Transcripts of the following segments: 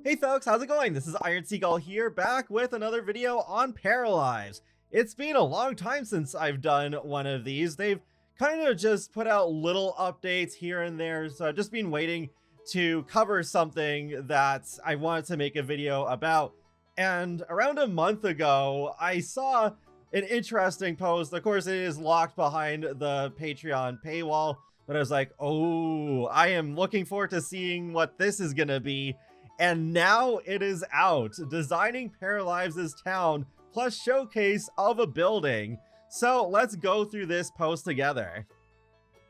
Hey folks, how's it going? This is Iron Seagull here, back with another video on Paralives. It's been a long time since I've done one of these. They've kind of just put out little updates here and there, so I've just been waiting to cover something that I wanted to make a video about. And around a month ago, I saw an interesting post. Of course, it is locked behind the Patreon paywall, but I was like, oh, I am looking forward to seeing what this is gonna be. And now it is out, designing Paralives' town plus showcase of a building. So let's go through this post together.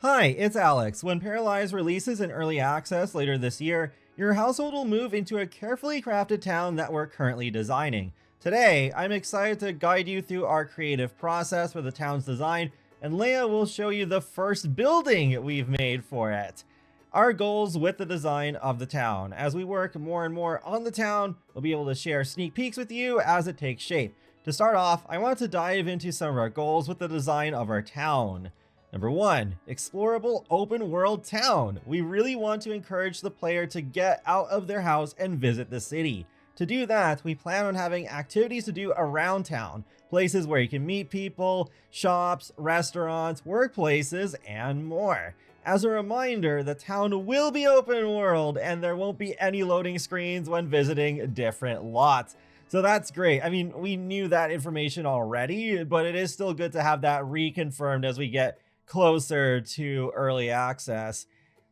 Hi, it's Alex. When Paralives releases in early access later this year, your household will move into a carefully crafted town that we're currently designing. Today, I'm excited to guide you through our creative process for the town's design, and Leia will show you the first building we've made for it. Our goals with the design of the town. As we work more and more on the town, we'll be able to share sneak peeks with you as it takes shape. To start off, I want to dive into some of our goals with the design of our town. Number 1, explorable open world town. We really want to encourage the player to get out of their house and visit the city. To do that, we plan on having activities to do around town, places where you can meet people, shops, restaurants, workplaces, and more. As a reminder, the town will be open world and there won't be any loading screens when visiting different lots. So that's great. I mean, we knew that information already, but it is still good to have that reconfirmed as we get closer to early access.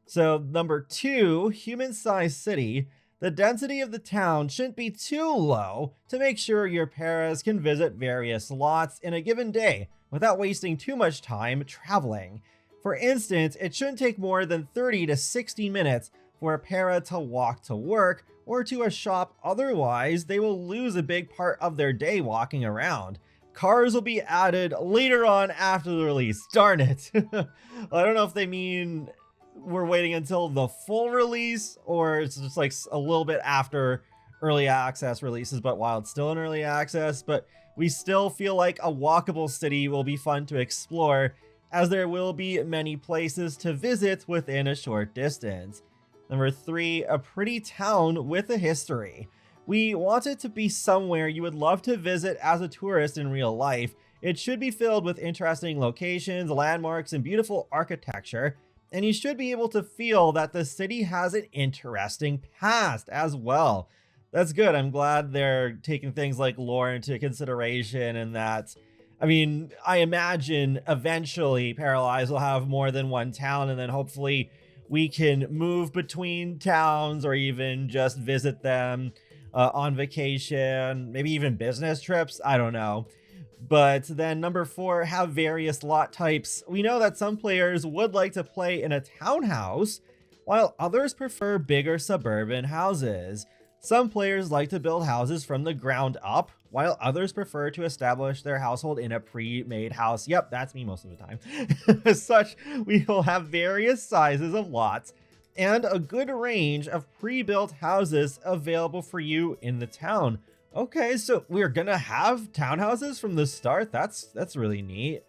So number 2, human-sized city. The density of the town shouldn't be too low to make sure your paras can visit various lots in a given day without wasting too much time traveling. For instance, it shouldn't take more than 30 to 60 minutes for a para to walk to work or to a shop, otherwise they will lose a big part of their day walking around. Cars will be added later on after the release. Darn it. I don't know if they mean we're waiting until the full release or it's just like a little bit after early access releases, but while it's still in early access. But we still feel like a walkable city will be fun to explore, as there will be many places to visit within a short distance. Number 3, a pretty town with a history. We want it to be somewhere you would love to visit as a tourist in real life. It should be filled with interesting locations, landmarks, and beautiful architecture, and you should be able to feel that the city has an interesting past as well. That's good. I'm glad they're taking things like lore into consideration, and that, I mean, I imagine eventually Paralives will have more than one town, and then hopefully we can move between towns or even just visit them on vacation, maybe even business trips. I don't know. But then number 4, have various lot types. We know that some players would like to play in a townhouse, while others prefer bigger suburban houses. Some players like to build houses from the ground up, while others prefer to establish their household in a pre-made house. Yep, that's me most of the time. As such, we will have various sizes of lots and a good range of pre-built houses available for you in the town. Okay, so we're gonna have townhouses from the start. That's really neat.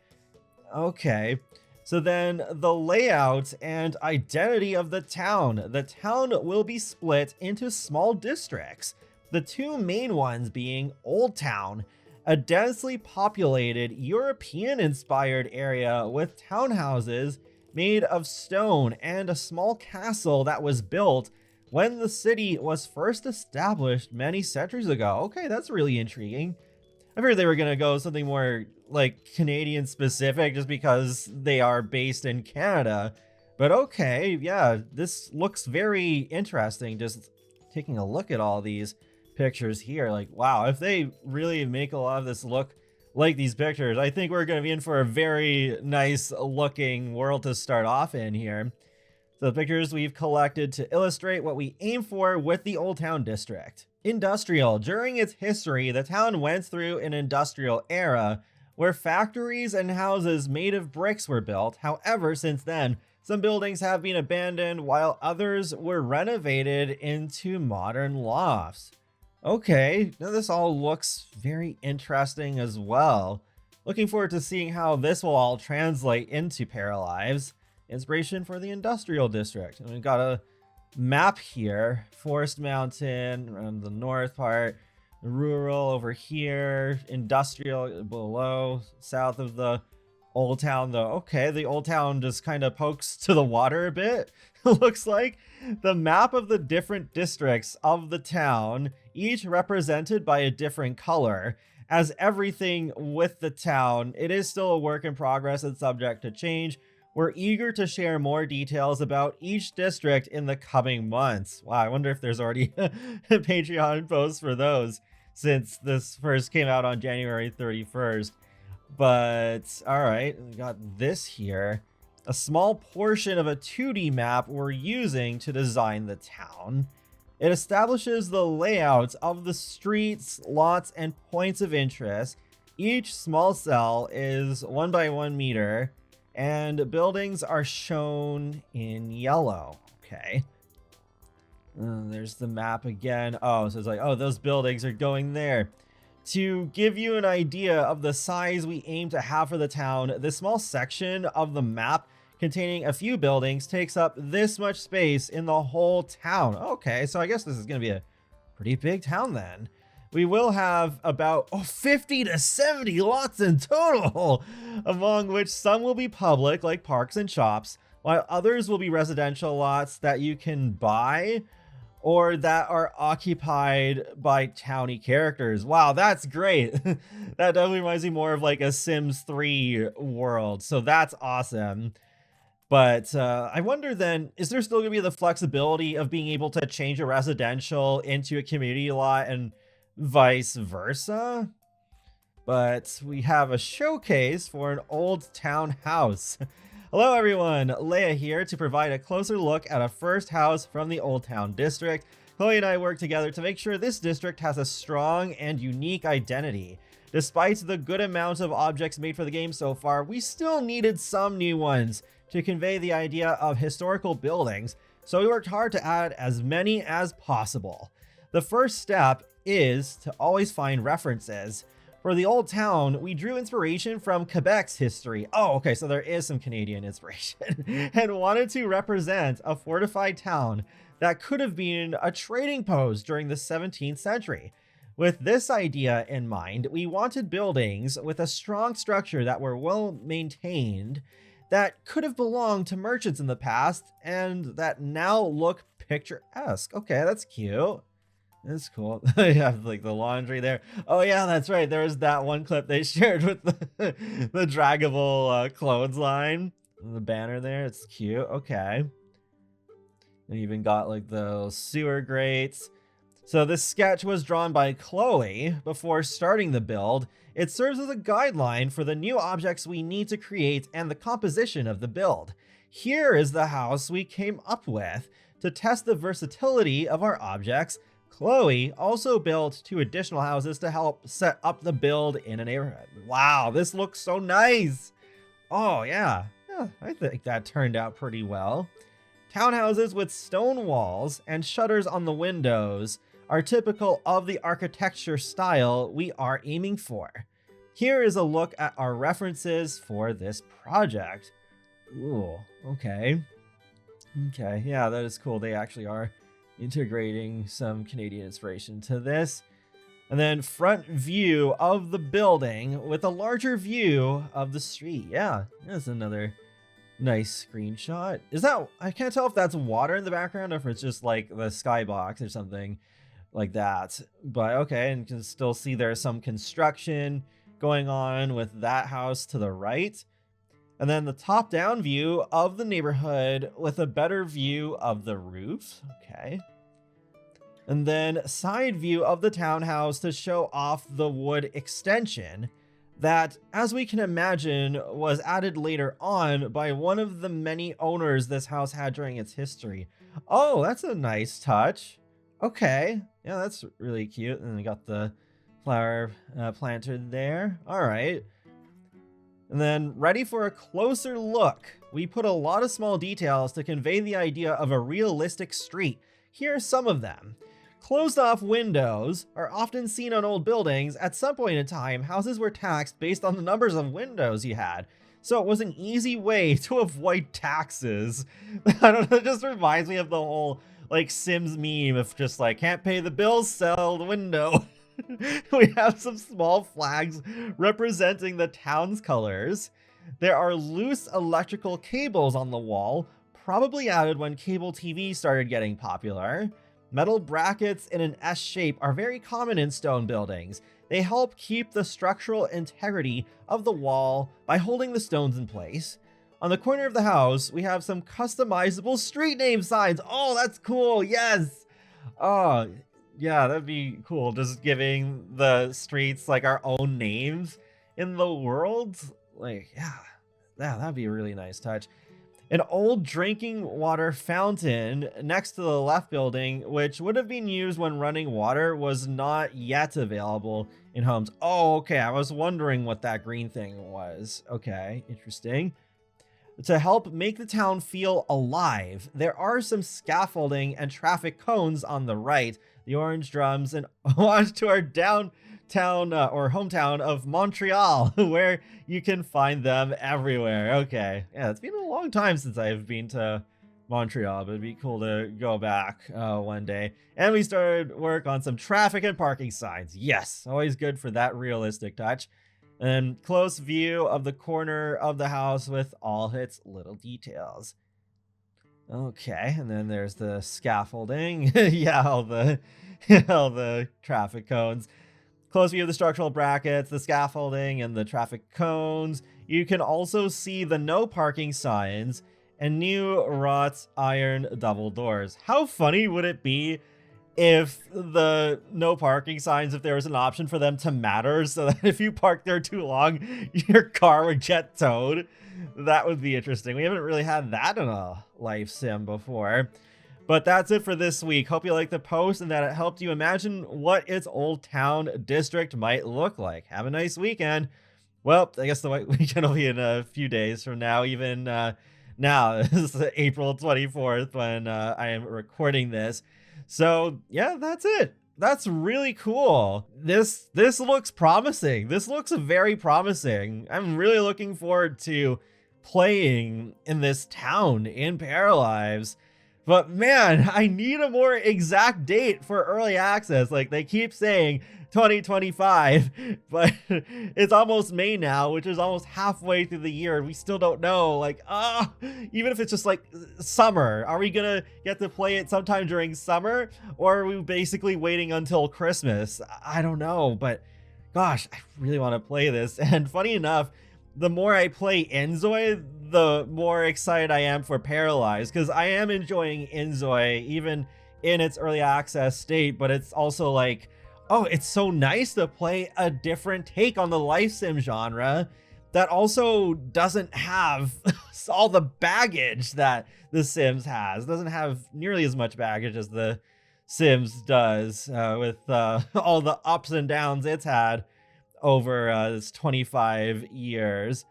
Okay. So then the layout and identity of the town. The town will be split into small districts. The 2 main ones being Old Town, a densely populated European-inspired area with townhouses made of stone and a small castle that was built when the city was first established many centuries ago. Okay, that's really intriguing. I figured they were going to go something more like Canadian specific just because they are based in Canada. But okay, yeah, this looks very interesting. Just taking a look at all these pictures here, like, wow, if they really make a lot of this look like these pictures, I think we're going to be in for a very nice looking world to start off in here. So the pictures we've collected to illustrate what we aim for with the Old Town District. Industrial. During its history, the town went through an industrial era where factories and houses made of bricks were built. However, since then, some buildings have been abandoned while others were renovated into modern lofts. Okay, now this all looks very interesting as well. Looking forward to seeing how this will all translate into Paralives. Inspiration for the industrial district. And we've got a map here. Forest Mountain around the north part, rural over here, industrial below, south of the old town though. Okay, the old town just kind of pokes to the water a bit. Looks like the map of the different districts of the town, each represented by a different color. As everything with the town, it is still a work in progress and subject to change. We're eager to share more details about each district in the coming months. Wow, I wonder if there's already a Patreon post for those, since this first came out on January 31st. But all right, we got this here. A small portion of a 2D map we're using to design the town. It establishes the layouts of the streets, lots, and points of interest. Each small cell is 1 by 1 meter, and buildings are shown in yellow. Okay. There's the map again. Oh, so it's like, oh, those buildings are going there. To give you an idea of the size we aim to have for the town, this small section of the map containing a few buildings takes up this much space in the whole town. Okay, so I guess this is going to be a pretty big town then. We will have about 50 to 70 lots in total, among which some will be public, like parks and shops, while others will be residential lots that you can buy or that are occupied by towny characters. Wow, that's great. That definitely reminds me more of like a Sims 3 world, so that's awesome. But I wonder then, is there still going to be the flexibility of being able to change a residential into a community lot and vice versa? But we have a showcase for an old town house. Hello everyone, Leia here to provide a closer look at a first house from the Old Town District. Chloe and I work together to make sure this district has a strong and unique identity. Despite the good amount of objects made for the game so far, we still needed some new ones to convey the idea of historical buildings, so we worked hard to add as many as possible. The first step is to always find references. For the old town, we drew inspiration from Quebec's history. Oh, okay, so there is some Canadian inspiration. And wanted to represent a fortified town that could have been a trading post during the 17th century. With this idea in mind, we wanted buildings with a strong structure that were well maintained, that could have belonged to merchants in the past, and that now look picturesque. Okay, that's cute. That's cool. They have like the laundry there. Oh yeah, that's right. There was that one clip they shared with the draggable clothesline. The banner there. It's cute. Okay. They even got like the sewer grates. So this sketch was drawn by Chloe before starting the build. It serves as a guideline for the new objects we need to create and the composition of the build. Here is the house we came up with. To test the versatility of our objects, Chloe also built 2 additional houses to help set up the build in a neighborhood. Wow, this looks so nice. Oh yeah, I think that turned out pretty well. Townhouses with stone walls and shutters on the windows are typical of the architecture style we are aiming for. Here is a look at our references for this project. Ooh, okay. Okay, yeah, that is cool. They actually are integrating some Canadian inspiration to this. And then front view of the building with a larger view of the street. Yeah, that's another nice screenshot. Is that, I can't tell if that's water in the background or if it's just like the skybox or something like that. But okay, and you can still see there's some construction going on with that house to the right. And then the top-down view of the neighborhood with a better view of the roof. Okay. And then side view of the townhouse to show off the wood extension that, as we can imagine, was added later on by one of the many owners this house had during its history. Oh, that's a nice touch. Okay. Yeah, that's really cute. And we got the flower planter there. All right. And then, ready for a closer look, we put a lot of small details to convey the idea of a realistic street. Here are some of them. Closed off windows are often seen on old buildings. At some point in time, houses were taxed based on the numbers of windows you had. So it was an easy way to avoid taxes. I don't know, it just reminds me of the whole like Sims meme of just like, can't pay the bills, sell the window. We have some small flags representing the town's colors. There are loose electrical cables on the wall, probably added when cable TV started getting popular. Metal brackets in an S shape are very common in stone buildings. They help keep the structural integrity of the wall by holding the stones in place. On the corner of the house, we have some customizable street name signs. Oh, that's cool. Yes. Oh, yeah, that'd be cool. Just giving the streets like our own names in the world. Like, yeah, that'd be a really nice touch. An old drinking water fountain next to the left building, which would have been used when running water, was not yet available in homes. Oh, okay. I was wondering what that green thing was. Okay, interesting. To help make the town feel alive, there are some scaffolding and traffic cones on the right. The orange drums, and homage to our downtown or hometown of Montreal, where you can find them everywhere. Okay, yeah, it's been a long time since I've been to Montreal, but it'd be cool to go back one day. And we started work on some traffic and parking signs. Yes, always good for that realistic touch. And close view of the corner of the house with all its little details. Okay, and then there's the scaffolding. Yeah, all the traffic cones. Close view of the structural brackets, the scaffolding, and the traffic cones. You can also see the no parking signs and new wrought iron double doors. How funny would it be if the no parking signs, if there was an option for them to matter, so that if you park there too long, your car would get towed? That would be interesting. We haven't really had that in a life sim before. But that's it for this week. Hope you liked the post and that it helped you imagine what its old town district might look like. Have a nice weekend. Well, I guess the weekend will be in a few days from now, even now. This is April 24th when I am recording this. So yeah, that's it. That's really cool. This looks promising. This looks very promising. I'm really looking forward to playing in this town in Paralives. But man, I need a more exact date for early access. Like, they keep saying 2025, but it's almost May now, which is almost halfway through the year, and we still don't know. Like, even if it's just like summer, are we gonna get to play it sometime during summer, or are we basically waiting until Christmas? I don't know, but gosh, I really want to play this. And funny enough, the more I play Inzoi, the more excited I am for Paralives, because I am enjoying Inzoi even in its early access state, but it's also like, oh, it's so nice to play a different take on the life sim genre that also doesn't have all the baggage that the Sims has. It doesn't have nearly as much baggage as the Sims does, with all the ups and downs it's had over this 25 years.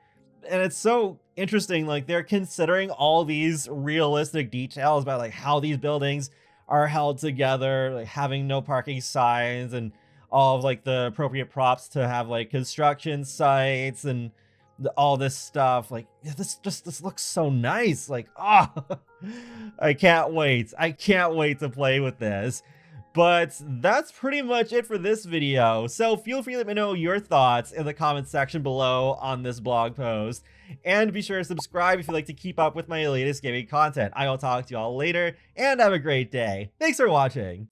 And it's so interesting, like, they're considering all these realistic details about like how these buildings are held together, like having no parking signs and all of like the appropriate props to have like construction sites and all this stuff. Like, this looks so nice. Like, I can't wait. I can't wait to play with this. But that's pretty much it for this video. So feel free to let me know your thoughts in the comments section below on this blog post. And be sure to subscribe if you'd like to keep up with my latest gaming content. I will talk to you all later, and have a great day. Thanks for watching.